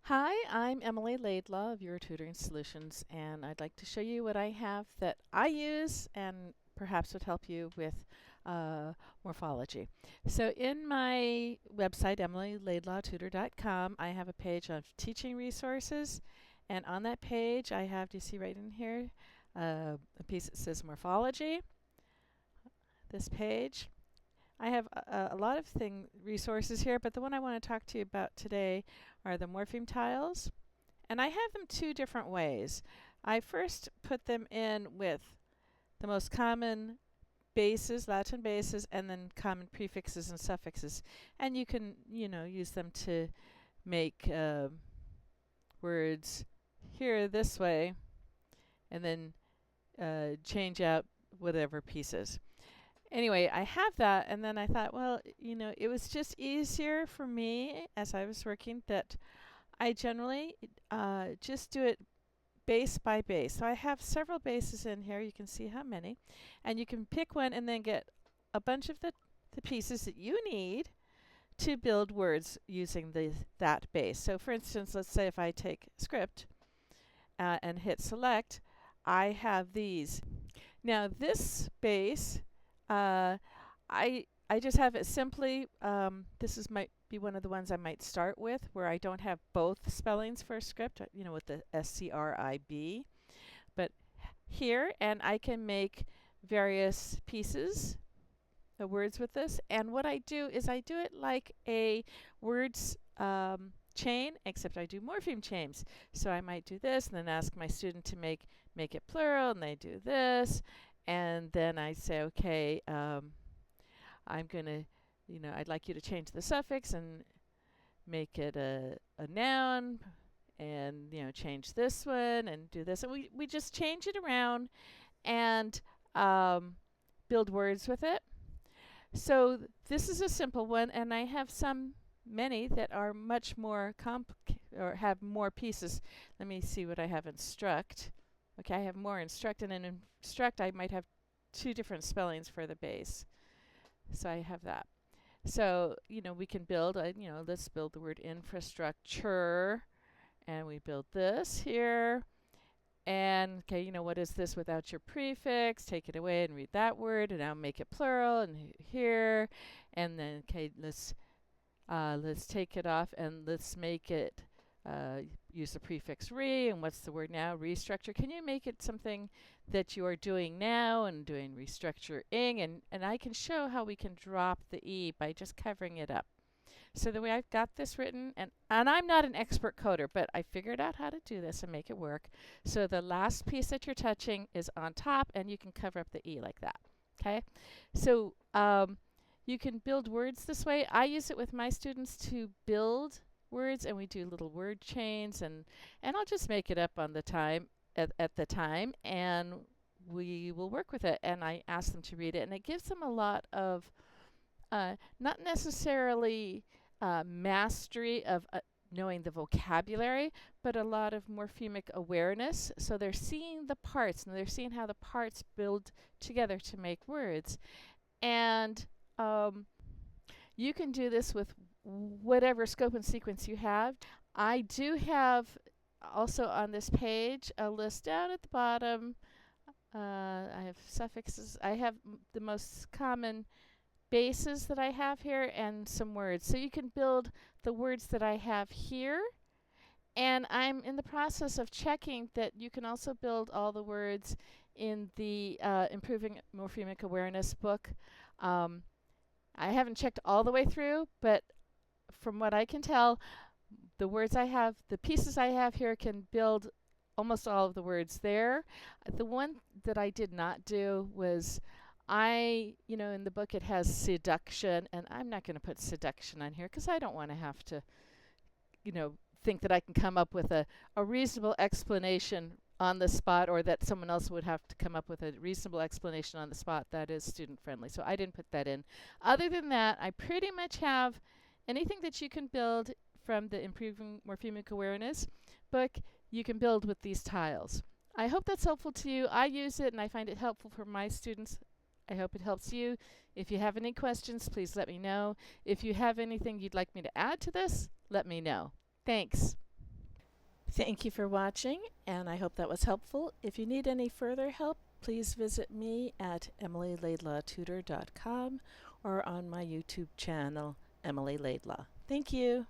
Hi, I'm Emily Laidlaw of Your Tutoring Solutions, and I'd like to show you what I have that I use and perhaps would help you with uh, morphology. So in my website, emilylaidlawtutor.com, I have a page of teaching resources, and on that page I have, do you see right in here, a piece that says morphology, this page. I have a lot of resources here, but the one I want to talk to you about today are the morpheme tiles. And I have them two different ways. I first put them in with the most common bases, Latin bases, and then common prefixes and suffixes. And you can, use them to make words here this way, and then change out whatever pieces. Anyway, I have that, and then I thought, well, it was just easier for me as I was working that I generally just do it base by base. So I have several bases in here. You can see how many. And you can pick one and then get a bunch of the pieces that you need to build words using that base. So for instance, let's say if I take script and hit select, I have these. Now this base, I just have it simply, might be one of the ones I might start with where I don't have both spellings for script, with the SCRIB. But here, and I can make various pieces of words with this. And what I do is I do it like a words chain, except I do morpheme chains. So I might do this and then ask my student to make it plural, and they do this. And then I say, okay, I'm going to, I'd like you to change the suffix and make it a noun, and, change this one and do this. And we just change it around and build words with it. So this is a simple one, and I have many that are much more or have more pieces. Let me see what I have in struct. Okay, I have more instruct, and in instruct I might have two different spellings for the base. So I have that. So, we can build, let's build the word infrastructure, and we build this here. And, okay, what is this without your prefix? Take it away and read that word, and now make it plural, and here. And then, okay, let's take it off, and let's make it use the prefix re, and what's the word now? Restructure. Can you make it something that you are doing now and doing restructuring? And I can show how we can drop the E by just covering it up. So the way I've got this written, and I'm not an expert coder, but I figured out how to do this and make it work. So the last piece that you're touching is on top, and you can cover up the E like that. Okay? So you can build words this way. I use it with my students to build words, and we do little word chains, and I'll just make it up on the time at the time, and we will work with it, and I ask them to read it, and it gives them a lot of not necessarily mastery of knowing the vocabulary, but a lot of morphemic awareness. So they're seeing the parts, and they're seeing how the parts build together to make words. And you can do this with whatever scope and sequence you have. I do have also on this page a list down at the bottom. I have suffixes. I have the most common bases that I have here and some words. So you can build the words that I have here. And I'm in the process of checking that you can also build all the words in the Improving Morphemic Awareness book. I haven't checked all the way through, but from what I can tell, the words I have, the pieces I have here can build almost all of the words there. The one that I did not do was in the book it has seduction, and I'm not going to put seduction on here because I don't want to have to, think that I can come up with a reasonable explanation on the spot, or that someone else would have to come up with a reasonable explanation on the spot that is student friendly. So I didn't put that in. Other than that, I pretty much have anything that you can build from the Improving Morphemic Awareness book, you can build with these tiles. I hope that's helpful to you. I use it and I find it helpful for my students. I hope it helps you. If you have any questions, please let me know. If you have anything you'd like me to add to this, let me know. Thanks. Thank you for watching, and I hope that was helpful. If you need any further help, please visit me at emilylaidlawtutor.com or on my YouTube channel, Emily Laidlaw. Thank you.